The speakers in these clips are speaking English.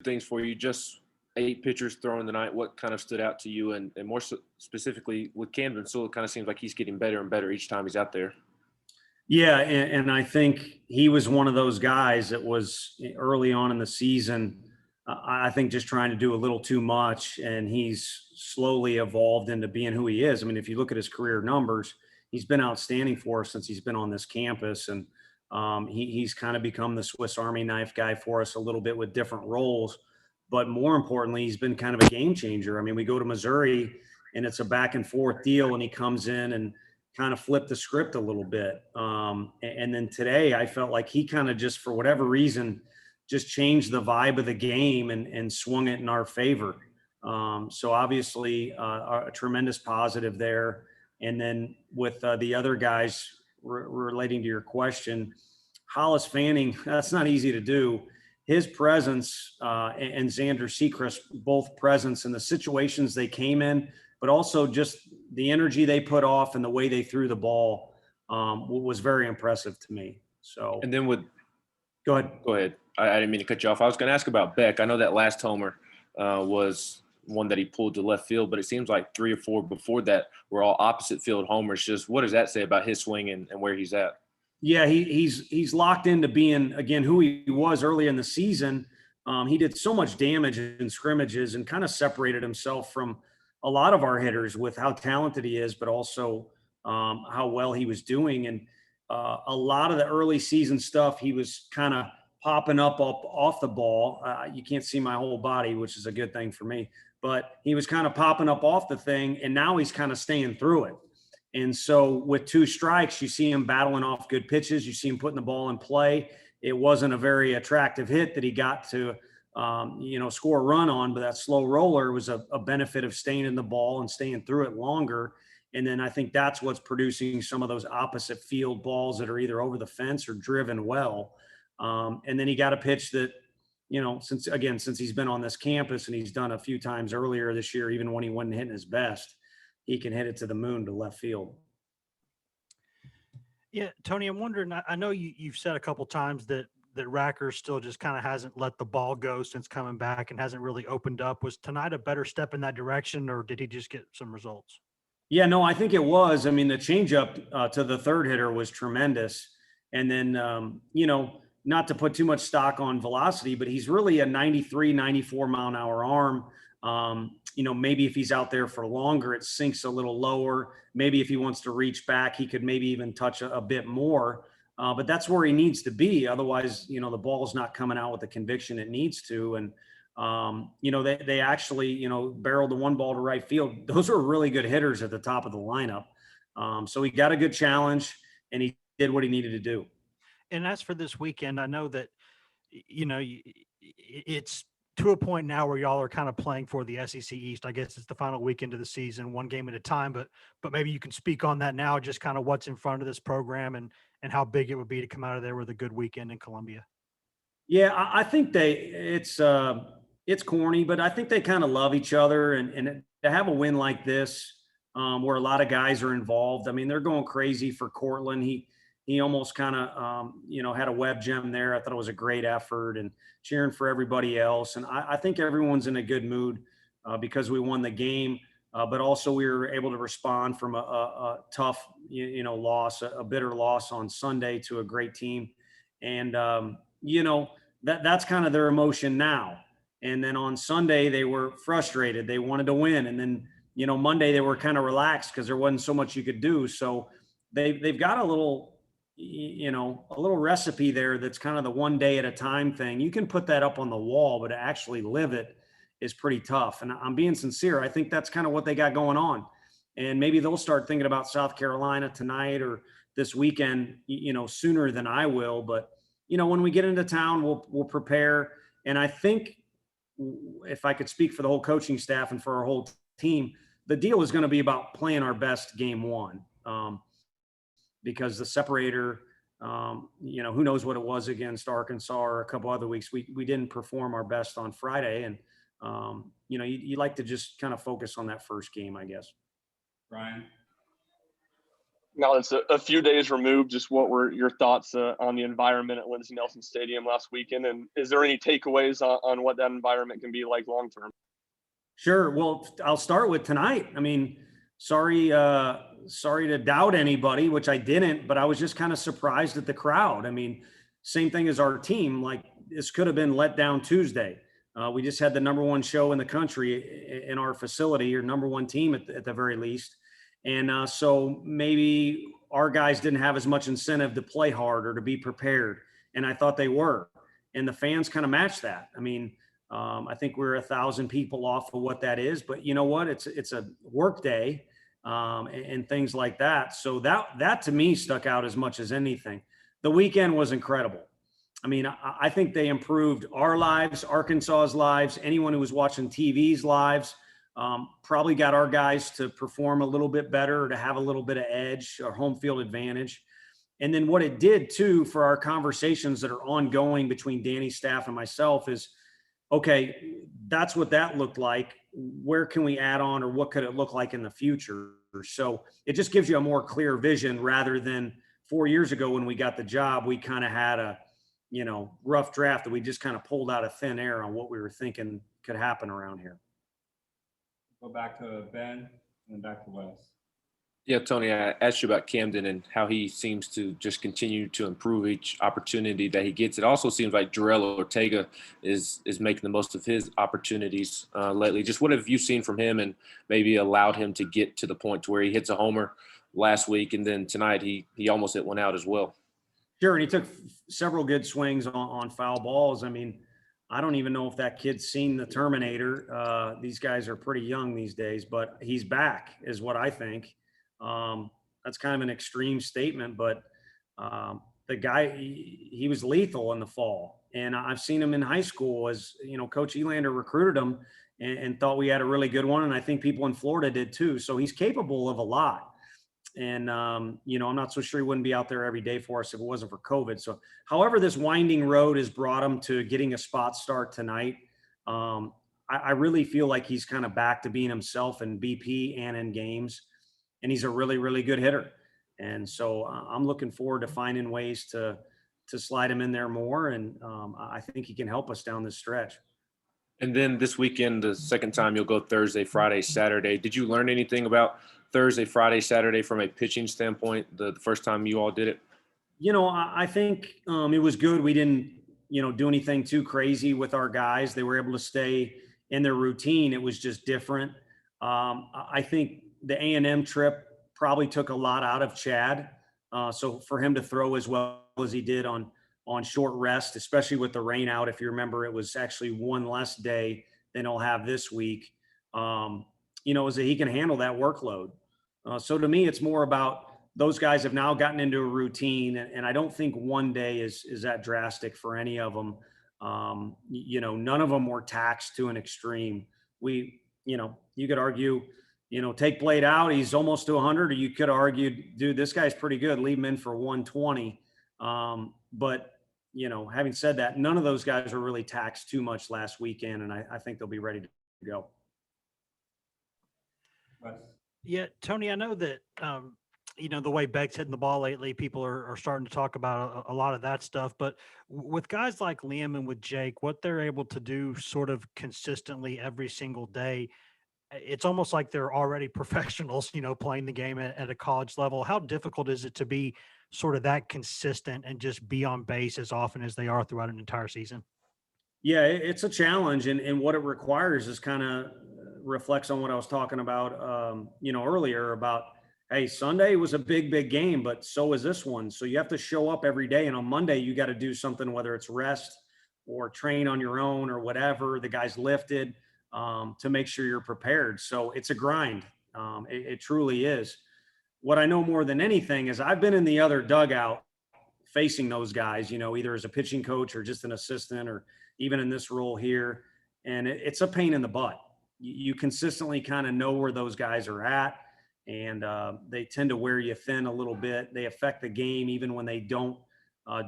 things for you. Just 8 pitchers throwing tonight. What kind of stood out to you, and more specifically with Camden Sewell, it kind of seems like he's getting better and better each time he's out there. Yeah, and I think he was one of those guys that was early on in the season, I think just trying to do a little too much, and he's slowly evolved into being who he is. I mean, if you look at his career numbers, he's been outstanding for us since he's been on this campus, and he's kind of become the Swiss Army knife guy for us a little bit with different roles. But more importantly, he's been kind of a game changer. I mean, we go to Missouri, and it's a back and forth deal, and he comes in and kind of flipped the script a little bit. And then today I felt like he kind of just, for whatever reason, just changed the vibe of the game and swung it in our favor. So obviously a tremendous positive there. And then with the other guys relating to your question, Hollis Fanning, that's not easy to do. His presence and Xander Sechrist, both presence in the situations they came in, but also just the energy they put off and the way they threw the ball was very impressive to me. So, and then go ahead. I didn't mean to cut you off. I was going to ask about Beck. I know that last homer was one that he pulled to left field, but it seems like 3 or 4 before that were all opposite field homers. Just what does that say about his swing and where he's at? Yeah, he's locked into being, again, who he was early in the season. He did so much damage in scrimmages and kind of separated himself from a lot of our hitters with how talented he is, but also how well he was doing. And a lot of the early season stuff, he was kind of popping up off the ball. You can't see my whole body, which is a good thing for me, but he was kind of popping up off the thing, and now he's kind of staying through it. And so with 2 strikes, you see him battling off good pitches. You see him putting the ball in play. It wasn't a very attractive hit that he got to score a run on, but that slow roller was a benefit of staying in the ball and staying through it longer. And then I think that's what's producing some of those opposite field balls that are either over the fence or driven well. And then he got a pitch that, since he's been on this campus and he's done a few times earlier this year, even when he wasn't hitting his best, he can hit it to the moon to left field. Yeah, Tony, I'm wondering, I know you've said a couple times that Rucker still just kind of hasn't let the ball go since coming back and hasn't really opened up. Was tonight a better step in that direction, or did he just get some results? Yeah, no, I think it was. I mean, the changeup to the third hitter was tremendous. And then, not to put too much stock on velocity, but he's really a 93, 94 mile an hour arm. Maybe if he's out there for longer, it sinks a little lower. Maybe if he wants to reach back, he could maybe even touch a bit more. But that's where he needs to be. Otherwise, the ball's not coming out with the conviction it needs to. And, they actually, barreled the one ball to right field. Those are really good hitters at the top of the lineup. So he got a good challenge, and he did what he needed to do. And as for this weekend, I know that, it's to a point now where y'all are kind of playing for the SEC East. I guess it's the final weekend of the season, one game at a time, but maybe you can speak on that now, just kind of what's in front of this program and how big it would be to come out of there with a good weekend in Columbia. Yeah, I think it's corny, but I think they kind of love each other, and to have a win like this, where a lot of guys are involved. I mean, they're going crazy for Cortland. He almost kind of, had a web gem there. I thought it was a great effort, and cheering for everybody else. And I think everyone's in a good mood because we won the game, but also we were able to respond from a tough, loss, a bitter loss on Sunday to a great team. And, that's kind of their emotion now. And then on Sunday, they were frustrated. They wanted to win. And then, Monday they were kind of relaxed because there wasn't so much you could do. So they've got a little recipe there that's kind of the one day at a time thing. You can put that up on the wall, but to actually live it is pretty tough. And I'm being sincere. I think that's kind of what they got going on. And maybe they'll start thinking about South Carolina tonight or this weekend, sooner than I will. But, when we get into town, we'll prepare. And I think if I could speak for the whole coaching staff and for our whole team, the deal is going to be about playing our best game one. Because the separator, who knows what it was against Arkansas or a couple other weeks. We didn't perform our best on Friday. And, you like to just kind of focus on that first game, I guess. Brian? Now it's a few days removed. Just what were your thoughts on the environment at Lindsey Nelson Stadium last weekend? And is there any takeaways on what that environment can be like long term? Sure. Well, I'll start with tonight. I mean, sorry to doubt anybody, which I didn't, but I was just kind of surprised at the crowd. I mean, same thing as our team. Like, this could have been let down Tuesday. We just had the number one show in the country in our facility, or number one team at the very least. And so maybe our guys didn't have as much incentive to play hard or to be prepared. And I thought they were. And the fans kind of matched that. I mean, I think we're 1,000 people off of what that is, but you know what? It's a work day and things like that. So that to me stuck out as much as anything. The weekend was incredible. I mean, I think they improved our lives, Arkansas's lives, anyone who was watching TV's lives. Probably got our guys to perform a little bit better, to have a little bit of edge or home field advantage. And then what it did too for our conversations that are ongoing between Danny's staff and myself is, okay, that's what that looked like. Where can we add on, or what could it look like in the future? So it just gives you a more clear vision, rather than 4 years ago when we got the job, we kind of had a, rough draft that we just kind of pulled out of thin air on what we were thinking could happen around here. Go back to Ben and back to Wes. Yeah, Tony, I asked you about Camden and how he seems to just continue to improve each opportunity that he gets. It also seems like Jarrell Ortega is making the most of his opportunities lately. Just what have you seen from him, and maybe allowed him to get to the point to where he hits a homer last week, and then tonight he almost hit one out as well? Sure, and he took several good swings on foul balls. I mean, I don't even know if that kid's seen the Terminator. These guys are pretty young these days, but he's back is what I think. That's kind of an extreme statement, but the guy, he was lethal in the fall. And I've seen him in high school as, Coach Elander recruited him and thought we had a really good one. And I think people in Florida did too. So he's capable of a lot. And, I'm not so sure he wouldn't be out there every day for us if it wasn't for COVID. So however this winding road has brought him to getting a spot start tonight, I really feel like he's kind of back to being himself in BP and in games. And he's a really, really good hitter. And so I'm looking forward to finding ways to slide him in there more. And I think he can help us down this stretch. And then this weekend, the second time, you'll go Thursday, Friday, Saturday. Did you learn anything about Thursday, Friday, Saturday from a pitching standpoint the first time you all did it? I think it was good. We didn't, do anything too crazy with our guys. They were able to stay in their routine. It was just different. I think the A&M trip probably took a lot out of Chad. So for him to throw as well as he did on short rest, especially with the rain out, if you remember, it was actually one less day than he'll have this week, is that he can handle that workload. So to me, it's more about those guys have now gotten into a routine, and I don't think one day is that drastic for any of them. None of them were taxed to an extreme. You could argue, take Blade out, he's almost to 100, or you could argue, dude, this guy's pretty good, leave him in for 120. But having said that, none of those guys were really taxed too much last weekend, and I think they'll be ready to go. Yeah, Tony, I know that, the way Beck's hitting the ball lately, people are starting to talk about a lot of that stuff. But with guys like Liam and with Jake, what they're able to do sort of consistently every single day, it's almost like they're already professionals, playing the game at a college level. How difficult is it to be sort of that consistent and just be on base as often as they are throughout an entire season? Yeah, it's a challenge, and what it requires is kind of reflects on what I was talking about, earlier about, hey, Sunday was a big game, but so is this one. So you have to show up every day, and on Monday you got to do something, whether it's rest or train on your own or whatever. The guy's lifted to make sure you're prepared. So it's a grind. It truly is. What I know more than anything is I've been in the other dugout facing those guys, either as a pitching coach or just an assistant or even in this role here. And it's a pain in the butt. You consistently kind of know where those guys are at, and they tend to wear you thin a little bit. They affect the game even when they don't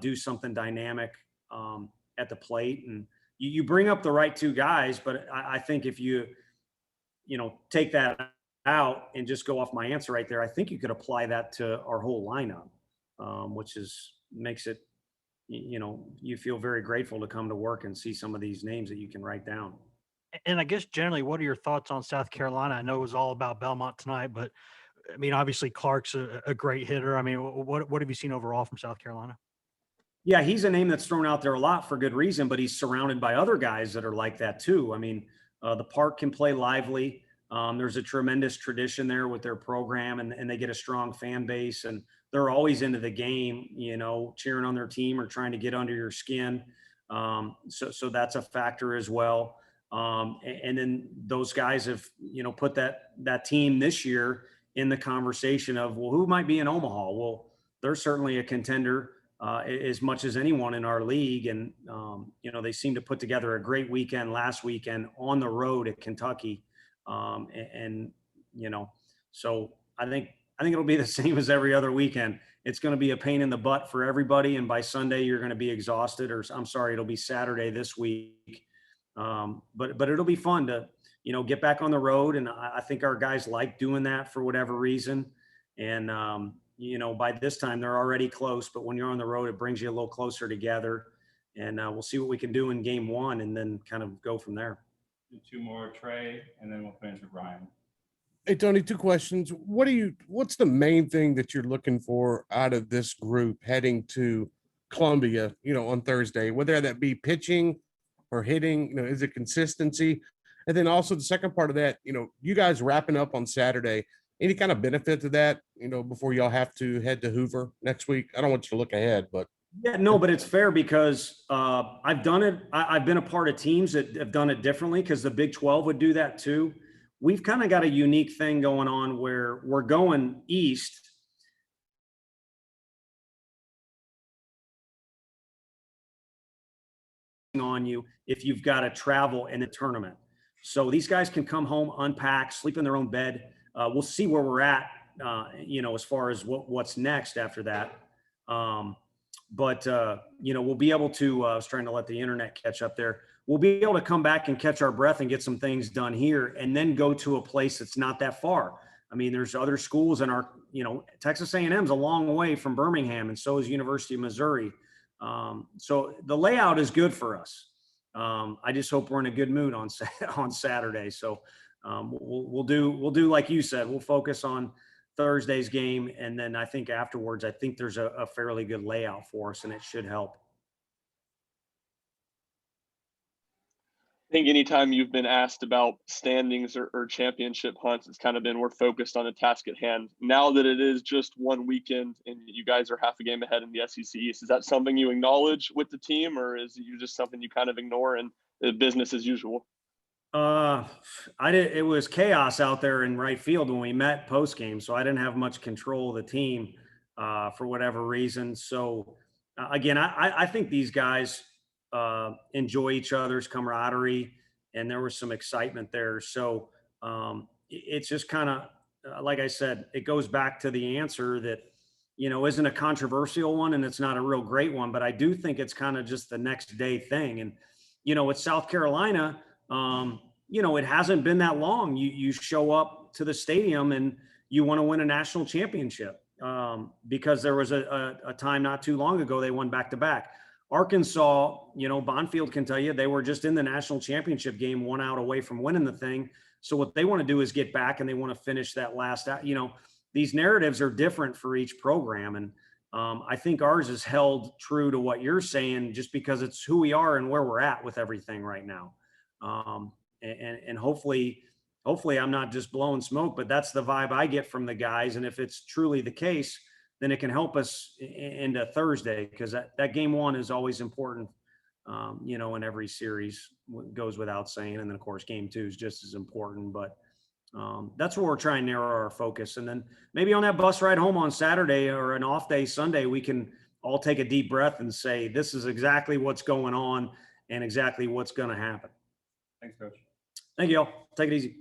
do something dynamic at the plate. And you bring up the right two guys, but I think if you take that out and just go off my answer right there, I think you could apply that to our whole lineup, which makes it, you feel very grateful to come to work and see some of these names that you can write down. And I guess generally, what are your thoughts on South Carolina? I know it was all about Belmont tonight, but I mean, obviously Clark's a great hitter. I mean, what have you seen overall from South Carolina? Yeah, he's a name that's thrown out there a lot for good reason, but he's surrounded by other guys that are like that too. I mean, the park can play lively. There's a tremendous tradition there with their program, and they get a strong fan base, and they're always into the game, cheering on their team or trying to get under your skin. So that's a factor as well. And then those guys have, put that team this year in the conversation of, well, who might be in Omaha? Well, they're certainly a contender as much as anyone in our league. And, they seem to put together a great weekend last weekend on the road at Kentucky. So I think it'll be the same as every other weekend. It's going to be a pain in the butt for everybody. And by Sunday, you're going to be exhausted, or I'm sorry, it'll be Saturday this week. But it'll be fun to, get back on the road. And I think our guys like doing that for whatever reason. And, by this time they're already close, but when you're on the road, it brings you a little closer together, and we'll see what we can do in game one and then kind of go from there. Two more, Trey, and then we'll finish with Brian. Hey, Tony, two questions. What's the main thing that you're looking for out of this group heading to Columbia, on Thursday, whether that be pitching or hitting, is it consistency? And then also the second part of that, you guys wrapping up on Saturday, any kind of benefit to that, before y'all have to head to Hoover next week? I don't want you to look ahead, but. Yeah, no, but it's fair because I've done it. I've been a part of teams that have done it differently, because the Big 12 would do that too. We've kind of got a unique thing going on where we're going east. On you if you've got to travel in a tournament. So these guys can come home, unpack, sleep in their own bed. We'll see where we're at, as far as what's next after that. But we'll be able to, I was trying to let the internet catch up there. We'll be able to come back and catch our breath and get some things done here, and then go to a place that's not that far. I mean, there's other schools in our, Texas A&M's a long way from Birmingham, and so is University of Missouri. So the layout is good for us. I just hope we're in a good mood on Saturday. So we'll do like you said. We'll focus on Thursday's game, and then I think afterwards, I think there's a fairly good layout for us, and it should help. I think anytime you've been asked about standings or championship hunts, it's kind of been, we're focused on the task at hand. Now that it is just one weekend and you guys are half a game ahead in the SEC East, is that something you acknowledge with the team, or is it just something you kind of ignore and business as usual? It was chaos out there in right field when we met post game, so I didn't have much control of the team for whatever reason. So again, I think these guys enjoy each other's camaraderie, and there was some excitement there. So it's just kind of like I said, it goes back to the answer that isn't a controversial one, and it's not a real great one, but I do think it's kind of just the next day thing. And with South Carolina, it hasn't been that long. You show up to the stadium and you want to win a national championship, because there was a time not too long ago they won back-to-back. Arkansas, Bonfield can tell you, they were just in the national championship game, 1 out away from winning the thing. So what they want to do is get back, and they want to finish that last out. These narratives are different for each program. And I think ours is held true to what you're saying, just because it's who we are and where we're at with everything right now. And hopefully I'm not just blowing smoke, but that's the vibe I get from the guys. And if it's truly the case, then it can help us into Thursday, because that game one is always important, in every series. Goes without saying. And then, of course, game two is just as important. But that's where we're trying to narrow our focus. And then maybe on that bus ride home on Saturday or an off day Sunday, we can all take a deep breath and say, this is exactly what's going on and exactly what's going to happen. Thanks, Coach. Thank you all. Take it easy.